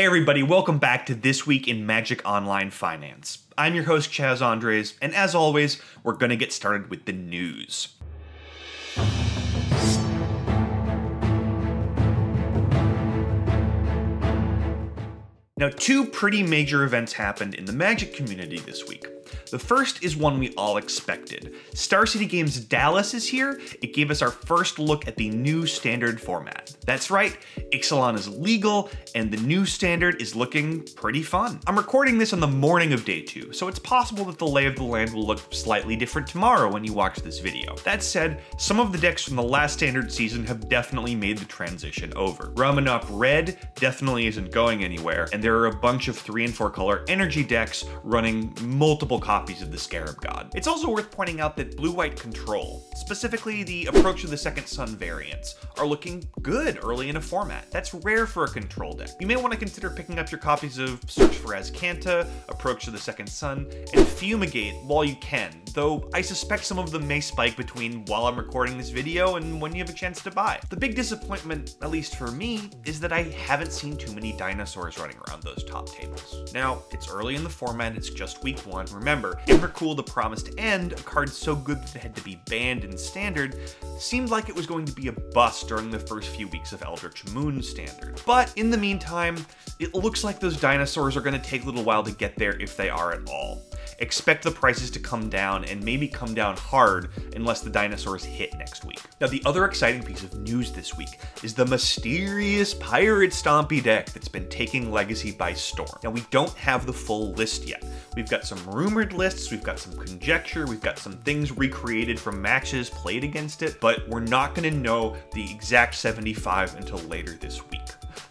Hey everybody, welcome back to This Week in Magic Online Finance. I'm your host Chaz Andres, and as always, we're gonna get started with the news. Now, two pretty major events happened in the Magic community this week. The first is one we all expected. Star City Games Dallas is here. It gave us our first look at the new standard format. That's right, Ixalan is legal, and the new standard is looking pretty fun. I'm recording this on the morning of day 2, so it's possible that the lay of the land will look slightly different tomorrow when you watch this video. That said, some of the decks from the last standard season have definitely made the transition over. Ramanop Red definitely isn't going anywhere, and there are a bunch of 3 and 4 color energy decks running multiple copies of the Scarab God. It's also worth pointing out that blue-white control, specifically the Approach to the Second Sun variants, are looking good early in a format. That's rare for a control deck. You may want to consider picking up your copies of Search for Azcanta, Approach to the Second Sun, and Fumigate while you can, though I suspect some of them may spike between while I'm recording this video and when you have a chance to buy. The big disappointment, at least for me, is that I haven't seen too many dinosaurs running around those top tables. Now, it's early in the format, it's just week 1. Remember, Emrakul the Promised End, a card so good that it had to be banned in Standard, seemed like it was going to be a bust during the first few weeks of Eldritch Moon Standard. But in the meantime, it looks like those dinosaurs are going to take a little while to get there if they are at all. Expect the prices to come down, and maybe come down hard unless the dinosaurs hit next week. Now, the other exciting piece of news this week is the mysterious Pirate Stompy deck that's been taking Legacy by storm. Now, we don't have the full list yet. We've got some rumored lists, we've got some conjecture, we've got some things recreated from matches played against it, but we're not going to know the exact 75 until later this week.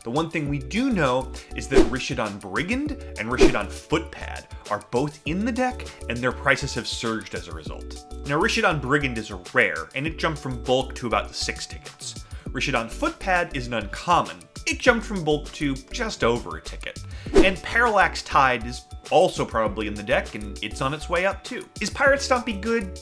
The one thing we do know is that Rishadan Brigand and Rishadan Footpad are both in the deck, and their prices have surged as a result. Now, Rishadan Brigand is a rare, and it jumped from bulk to about 6 tickets. Rishadan Footpad is an uncommon. It jumped from bulk to just over a ticket. And Parallax Tide is also probably in the deck, and it's on its way up too. Is Pirate Stompy good?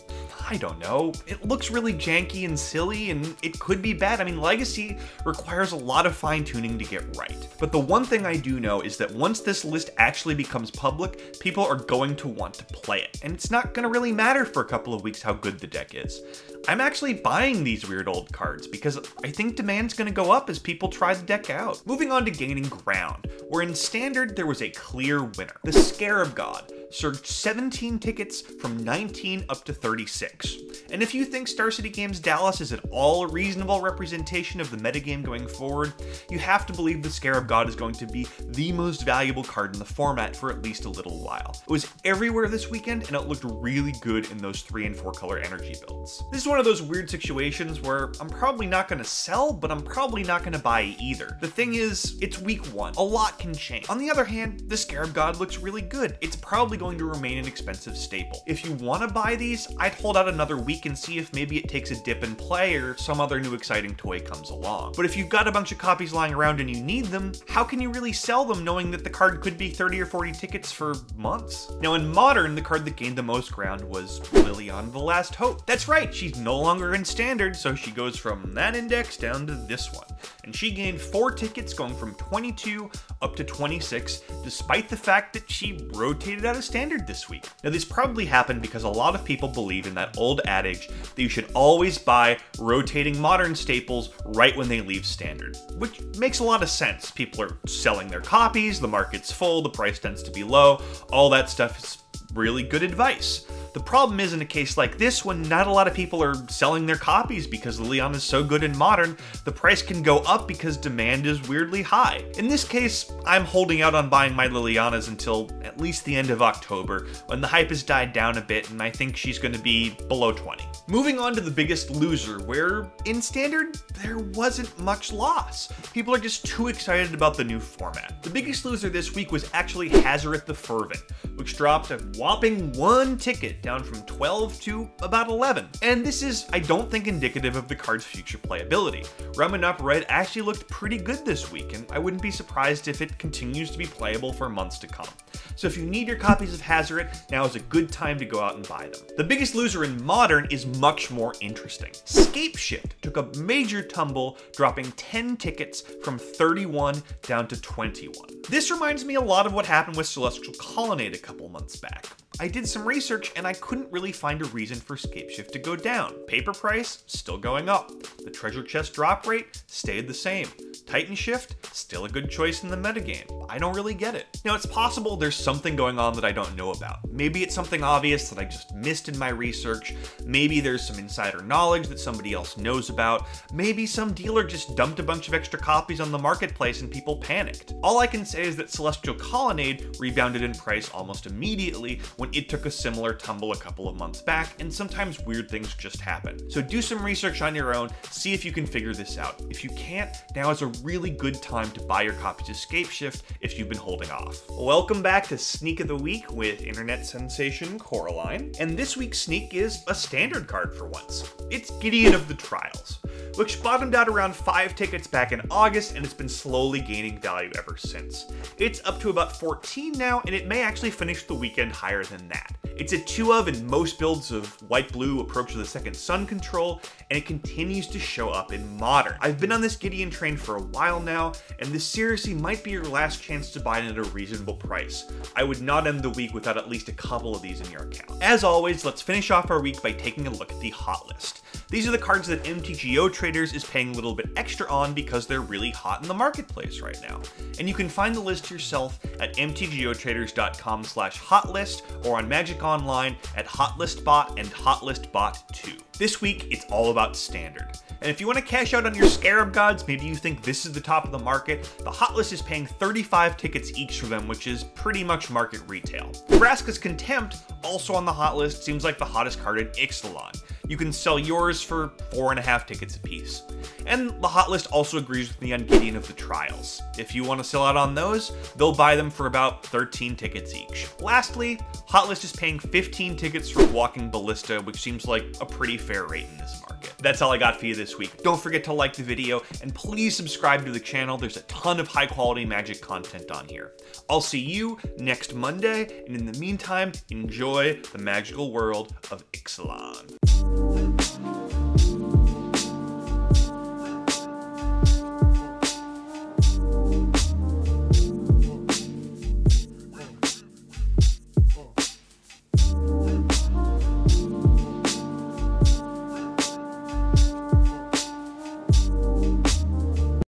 I don't know. It looks really janky and silly, and it could be bad. I mean, Legacy requires a lot of fine-tuning to get right. But the one thing I do know is that once this list actually becomes public, people are going to want to play it. And it's not going to really matter for a couple of weeks how good the deck is. I'm actually buying these weird old cards because I think demand's going to go up as people try the deck out. Moving on to gaining ground, where in Standard there was a clear winner. The Scarab God surged 17 tickets from 19 up to 36. And if you think Star City Games Dallas is at all a reasonable representation of the metagame going forward, you have to believe the Scarab God is going to be the most valuable card in the format for at least a little while. It was everywhere this weekend, and it looked really good in those 3 and 4 color energy builds. This is one of those weird situations where I'm probably not going to sell, but I'm probably not going to buy either. The thing is, it's week 1. A lot can change. On the other hand, the Scarab God looks really good. It's probably going to remain an expensive staple. If you want to buy these, I'd hold out another week and see if maybe it takes a dip in play or some other new exciting toy comes along. But if you've got a bunch of copies lying around and you need them, how can you really sell them knowing that the card could be 30 or 40 tickets for months? Now, in Modern, the card that gained the most ground was Liliana the Last Hope. That's right, she's no longer in Standard, so she goes from that index down to this one. And she gained 4 tickets, going from 22 up to 26, despite the fact that she rotated out of Standard this week. Now, this probably happened because a lot of people believe in that old adage that you should always buy rotating Modern staples right when they leave Standard, which makes a lot of sense. People are selling their copies, the market's full, the price tends to be low, all that stuff is really good advice. The problem is, in a case like this, when not a lot of people are selling their copies because Liliana is so good in Modern, the price can go up because demand is weirdly high. In this case, I'm holding out on buying my Lilianas until at least the end of October, when the hype has died down a bit and I think she's going to be below 20. Moving on to the biggest loser, where in Standard, there wasn't much loss. People are just too excited about the new format. The biggest loser this week was actually Hazareth the Fervent, which dropped a whopping 1 ticket, down from 12 to about 11. And this is, I don't think, indicative of the card's future playability. Ramanop Red actually looked pretty good this week, and I wouldn't be surprised if it continues to be playable for months to come. So if you need your copies of Hazoret, now is a good time to go out and buy them. The biggest loser in Modern is much more interesting. Scapeshift took a major tumble, dropping 10 tickets from 31 down to 21. This reminds me a lot of what happened with Celestial Colonnade a couple months back. I did some research and I couldn't really find a reason for Scapeshift to go down. Paper price, still going up. The treasure chest drop rate stayed the same. Titan Shift, still a good choice in the metagame. I don't really get it. Now, it's possible there's something going on that I don't know about. Maybe it's something obvious that I just missed in my research. Maybe there's some insider knowledge that somebody else knows about. Maybe some dealer just dumped a bunch of extra copies on the marketplace and people panicked. All I can say is that Celestial Colonnade rebounded in price almost immediately when it took a similar tumble a couple of months back, and sometimes weird things just happen. So do some research on your own, see if you can figure this out. If you can't, now is a really good time to buy your copies of Scapeshift if you've been holding off. Welcome back to Sneak of the Week with internet sensation Coraline, and this week's sneak is a standard card for once. It's Gideon of the Trials, which bottomed out around 5 tickets back in August, and it's been slowly gaining value ever since. It's up to about 14 now, and it may actually finish the weekend higher than that. It's a 2 of in most builds of white-blue Approach of the Second Sun control, and it continues to show up in Modern. I've been on this Gideon train for a while now, and this seriously might be your last chance to buy it at a reasonable price. I would not end the week without at least a couple of these in your account. As always, let's finish off our week by taking a look at the hot list. These are the cards that MTGO Traders is paying a little bit extra on because they're really hot in the marketplace right now. And you can find the list yourself at mtgotraders.com/hotlist or on Magic Online at hotlistbot and hotlistbot2. This week, it's all about Standard. And if you want to cash out on your Scarab Gods, maybe you think this is the top of the market, the hot list is paying 35 tickets each for them, which is pretty much market retail. Nebraska's Contempt, also on the hot list, seems like the hottest card in Ixalan. You can sell yours for 4.5 tickets apiece. And the hot list also agrees with me on Gideon of the Trials. If you want to sell out on those, they'll buy them for about 13 tickets each. Lastly, hot list is paying 15 tickets for Walking Ballista, which seems like a pretty fair rate in this market. That's all I got for you this week. Don't forget to like the video, and please subscribe to the channel. There's a ton of high quality Magic content on here. I'll see you next Monday, and in the meantime, enjoy the magical world of Ixalan.